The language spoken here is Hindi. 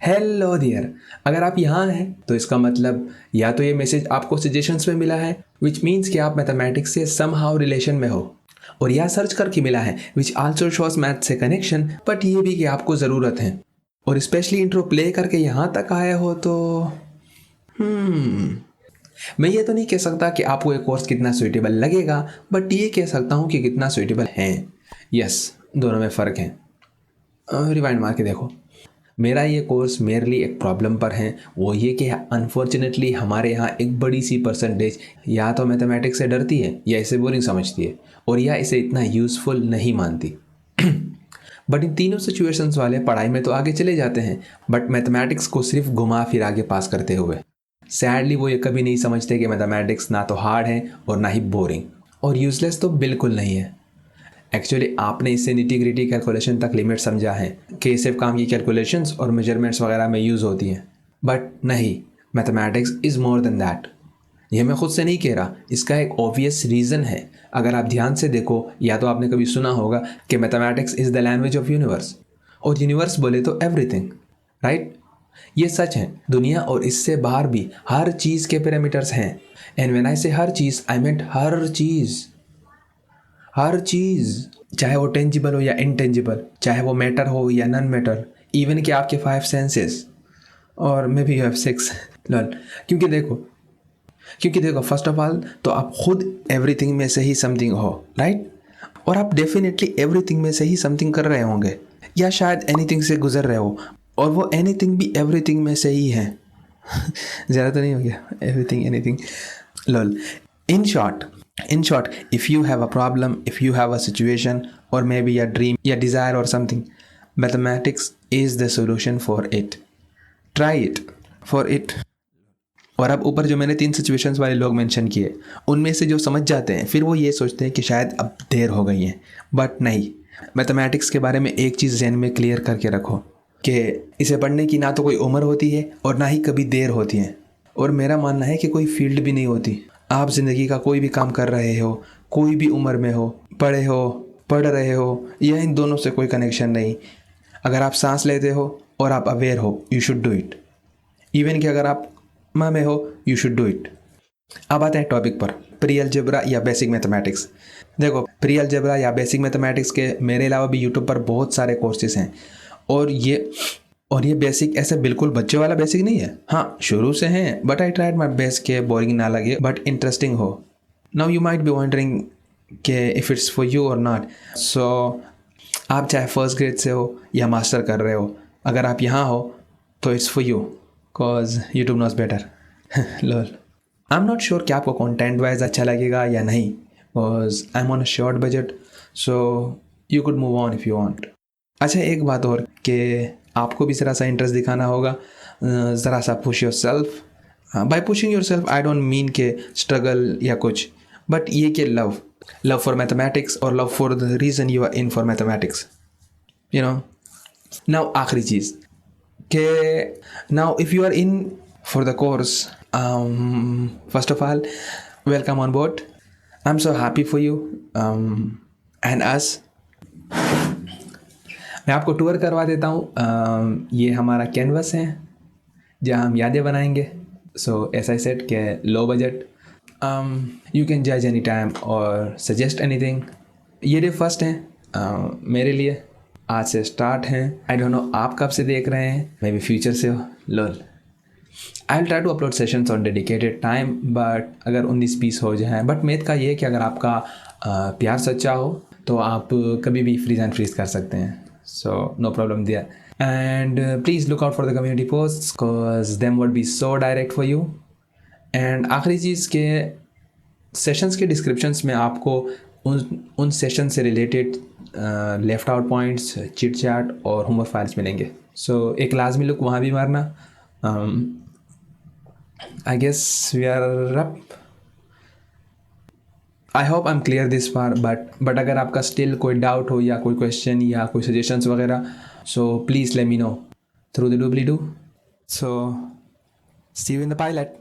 Hello dear. अगर आप यहाँ हैं तो इसका मतलब या तो ये मैसेज आपको सजेशंस में मिला है विच मीन्स कि आप मैथमेटिक्स से समहाउ रिलेशन में हो, और या सर्च करके मिला है विच आल्सो शोज मैथ से कनेक्शन, बट ये भी कि आपको ज़रूरत है, और स्पेशली इंट्रो प्ले करके यहाँ तक आए हो तो मैं ये तो नहीं कह सकता कि आपको ये कोर्स कितना सुइटेबल लगेगा, बट ये कह सकता हूँ कि कितना सुइटेबल है। यस, दोनों में फ़र्क है। रिवाइंड मार के देखो, मेरा ये कोर्स मेरली एक प्रॉब्लम पर है, वो ये कि अनफॉर्चुनेटली हमारे यहाँ एक बड़ी सी परसेंटेज या तो मैथमेटिक्स से डरती है या इसे बोरिंग समझती है, और या इसे इतना यूज़फुल नहीं मानती। बट इन तीनों सिचुएशंस वाले पढ़ाई में तो आगे चले जाते हैं, बट मैथमेटिक्स को सिर्फ घुमा फिरा के पास करते हुए। सैडली वो ये कभी नहीं समझते कि मैथमेटिक्स ना तो हार्ड है और ना ही बोरिंग, और यूजलेस तो बिल्कुल नहीं है। एक्चुअली आपने इससे निटी ग्रिटी कैलकुलेशन तक लिमिट समझा है कि सिर्फ काम की कैलकुलेशंस और मेजरमेंट्स वगैरह में यूज़ होती हैं, बट नहीं, mathematics is more than that. ये मैं खुद से नहीं कह रहा, इसका एक ऑब्वियस रीज़न है। अगर आप ध्यान से देखो, या तो आपने कभी सुना होगा कि mathematics is the language of universe, और यूनिवर्स बोले तो एवरीथिंग, राइट? ये सच है, दुनिया और इससे बाहर भी हर चीज़ के पैरामीटर्स हैं। एंड व्हेन आई से हर चीज़, आई मींट हर चीज़। हर चीज़, चाहे वो टेंजिबल हो या इनटेंजिबल, चाहे वो मैटर हो या नॉन मैटर, इवन कि आपके 5 सेंसेस, और may be you have 6 lol. क्योंकि देखो फर्स्ट ऑफ ऑल तो आप खुद एवरीथिंग में से ही समथिंग हो, राइट? और आप डेफिनेटली एवरीथिंग में से ही समथिंग कर रहे होंगे, या शायद एनीथिंग से गुजर रहे हो, और वो एनीथिंग भी एवरीथिंग में से ही है। ज़्यादा तो नहीं हो गया? Everything anything lol. In short, if you have a problem, if you have a situation, or maybe a dream, a desire or something, mathematics is the solution for it. Try it for it. और अब ऊपर जो मैंने 3 सिचुएशंस वाले लोग मेंशन किए, उनमें से जो समझ जाते हैं फिर वो ये सोचते हैं कि शायद अब देर हो गई है, बट नहीं। मैथमेटिक्स के बारे में एक चीज़ ज़हन में क्लियर करके रखो कि इसे पढ़ने की ना तो कोई उम्र होती है और ना ही कभी देर होती है, और मेरा मानना है कि कोई फील्ड भी नहीं होती। आप ज़िंदगी का कोई भी काम कर रहे हो, कोई भी उम्र में हो, पढ़ रहे हो, या इन दोनों से कोई कनेक्शन नहीं। अगर आप सांस लेते हो और आप अवेयर हो, you should do it. Even कि अगर आप माँ में हो, यू शुड डू इट। अब आते हैं टॉपिक पर, प्री अलजेब्रा या बेसिक मैथमेटिक्स। देखो, प्री अलजेब्रा या बेसिक मैथमेटिक्स के मेरे अलावा भी यूट्यूब पर बहुत सारे कोर्सेज हैं, और ये बेसिक ऐसे बिल्कुल बच्चे वाला बेसिक नहीं है। हाँ, शुरू से हैं, but I tried my best के बोरिंग ना लगे बट इंटरेस्टिंग हो। Now you might be wondering कि इफ़ इट्स फॉर यू और नॉट। सो आप चाहे फर्स्ट ग्रेड से हो या मास्टर कर रहे हो, अगर आप यहाँ हो तो it's for you, cause YouTube knows better. Lol. I am not sure कि आपको कंटेंट वाइज अच्छा लगेगा या नहीं, cause I am on a short budget, so you could move on if you want. अच्छा, एक बात और कि आपको भी ज़रा सा इंटरेस्ट दिखाना होगा, ज़रा सा push yourself. By pushing yourself I don't mean के स्ट्रगल या कुछ, बट ये कि लव फॉर मैथमेटिक्स, और love for the reason you are in for mathematics, you know. Now आखिरी चीज़ कि now if you are in for the course, first of all welcome on board. I am so happy for you and us. मैं आपको टूर करवा देता हूँ। ये हमारा कैनवस है जहाँ हम यादें बनाएंगे। सो ऐसा ही सेट कि लो बजट, यू कैन जज एनी टाइम और सजेस्ट एनीथिंग। ये डे फर्स्ट है मेरे लिए, आज से स्टार्ट हैं। आई डोंट नो आप कब से देख रहे हैं, मे बी फ्यूचर से हो। Lol, I will try to upload sessions on dedicated time, but अगर 19-20 हो जाए। बट मेथ का ये है कि अगर आपका प्यार सच्चा हो तो आप कभी भी फ्रीज एंड फ्रीज कर सकते हैं, so no problem there. And please look out for the community posts because them would be so direct for you. And आखिरी चीज़ के सेशंस के डिस्क्रिप्शंस में आपको उन सेशन से related left out points, chit chat और होमवर्क फाइल्स मिलेंगे। सो एक लाजमी लुक वहाँ भी मारना। I guess we are up. I hope I am clear this far, but अगर आपका स्टिल कोई डाउट हो या कोई क्वेश्चन या कोई सजेशंस वगैरह, so please let me know through the डूबली डू। So see you in the pilot.